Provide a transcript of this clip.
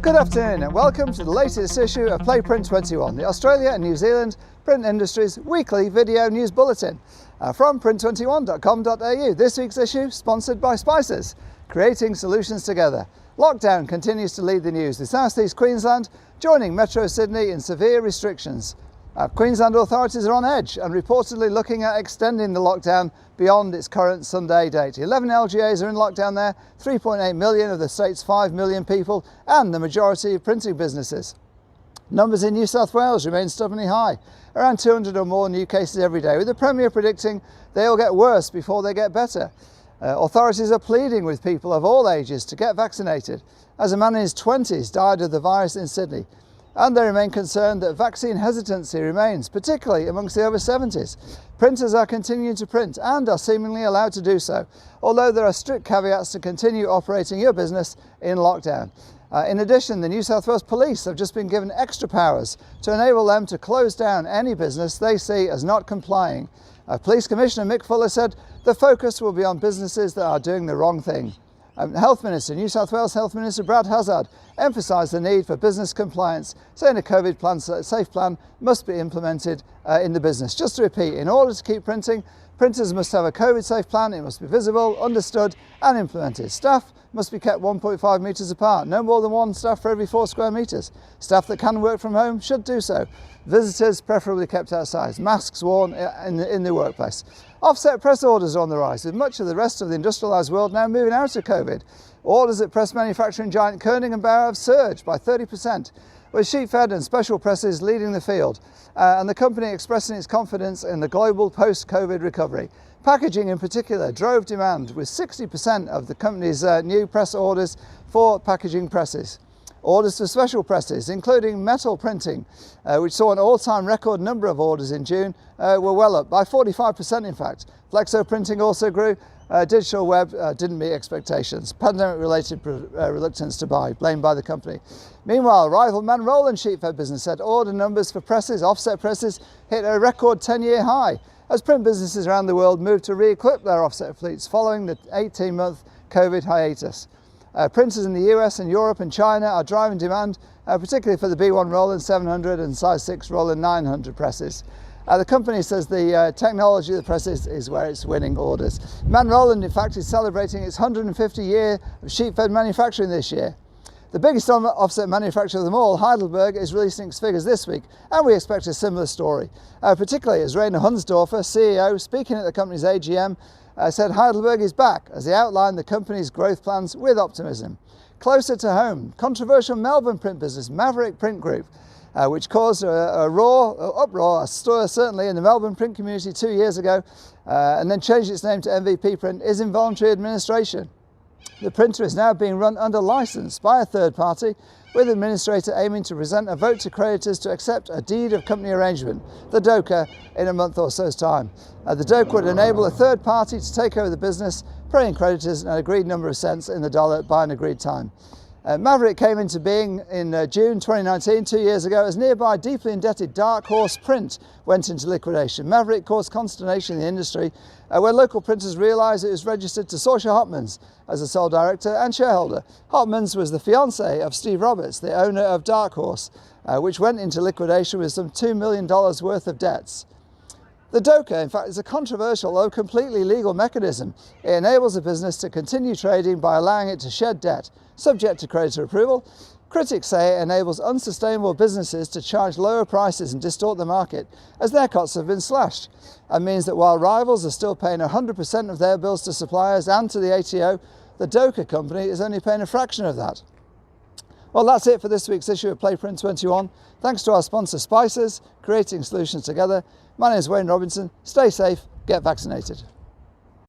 Good afternoon and welcome to the latest issue of Print21, the Australia and New Zealand print industry's weekly video news bulletin. From print21.com.au, this week's issue sponsored by Spices, creating solutions together. Lockdown continues to lead the news, with South East Queensland joining Metro Sydney in severe restrictions. Queensland authorities are on edge and reportedly looking at extending the lockdown beyond its current Sunday date. 11 LGAs are in lockdown there, 3.8 million of the state's 5 million people, and the majority of printing businesses. Numbers in New South Wales remain stubbornly high, around 200 or more new cases every day, with the Premier predicting they'll get worse before they get better. Authorities are pleading with people of all ages to get vaccinated, as a man in his 20s died of the virus in Sydney. And they remain concerned that vaccine hesitancy remains, particularly amongst the over 70s. Printers are continuing to print and are seemingly allowed to do so, although there are strict caveats to continue operating your business in lockdown. In addition, the New South Wales Police have just been given extra powers to enable them to close down any business they see as not complying. Police Commissioner Mick Fuller said the focus will be on businesses that are doing the wrong thing. New South Wales Health Minister Brad Hazzard emphasised the need for business compliance, saying a COVID plan, safe plan must be implemented in the business. Just to repeat, in order to keep printing, printers must have a COVID safe plan, it must be visible, understood and implemented. Staff must be kept 1.5 metres apart, no more than one staff for every 4 square metres. Staff that can work from home should do so. Visitors preferably kept outside, masks worn in the workplace. Offset press orders are on the rise, with much of the rest of the industrialised world now moving out of COVID. Orders at press manufacturing giant Koenig & Bauer have surged by 30%, with sheet-fed and special presses leading the field, and the company expressing its confidence in the global post-COVID recovery. Packaging in particular drove demand, with 60% of the company's new press orders for packaging presses. Orders for special presses, including metal printing, which saw an all-time record number of orders in June, were well up, by 45% in fact. Flexo printing also grew. Digital web didn't meet expectations. Pandemic-related reluctance to buy, blamed by the company. Meanwhile, rival Man Roland sheet-fed business said order numbers for presses, offset presses, hit a record 10-year high, as print businesses around the world moved to re-equip their offset fleets following the 18-month COVID hiatus. Printers in the US and Europe and China are driving demand, particularly for the B1 Roland 700 and size 6 Roland 900 presses. The company says the technology of the presses is where it's winning orders. Man Roland, in fact, is celebrating its 150 year of sheet-fed manufacturing this year. The biggest offset manufacturer of them all, Heidelberg, is releasing its figures this week, and we expect a similar story, particularly as Rainer Hunsdorfer, CEO, speaking at the company's AGM, said Heidelberg is back as he outlined the company's growth plans with optimism. Closer to home, controversial Melbourne print business Maverick Print Group, which caused a uproar, a stir certainly in the Melbourne print community 2 years ago, and then changed its name to MVP Print, is in voluntary administration. The printer is now being run under licence by a third party, with the administrator aiming to present a vote to creditors to accept a deed of company arrangement, the DOCA, in a month or so's time. The DOCA would enable a third party to take over the business, paying creditors an agreed number of cents in the dollar by an agreed time. Maverick came into being in June 2019, 2 years ago, as nearby deeply indebted Dark Horse Print went into liquidation. Maverick caused consternation in the industry when local printers realised it was registered to Saoirse Hotmans as the sole director and shareholder. Hotmans was the fiancée of Steve Roberts, the owner of Dark Horse, which went into liquidation with some $2 million worth of debts. The DOCA, in fact, is a controversial, though completely legal mechanism. It enables a business to continue trading by allowing it to shed debt, subject to creditor approval. Critics say it enables unsustainable businesses to charge lower prices and distort the market, as their costs have been slashed, and means that while rivals are still paying 100% of their bills to suppliers and to the ATO, the DOCA company is only paying a fraction of that. Well, that's it for this week's issue of Print21. Thanks to our sponsor Spices, creating solutions together. My name is Wayne Robinson. Stay safe, get vaccinated.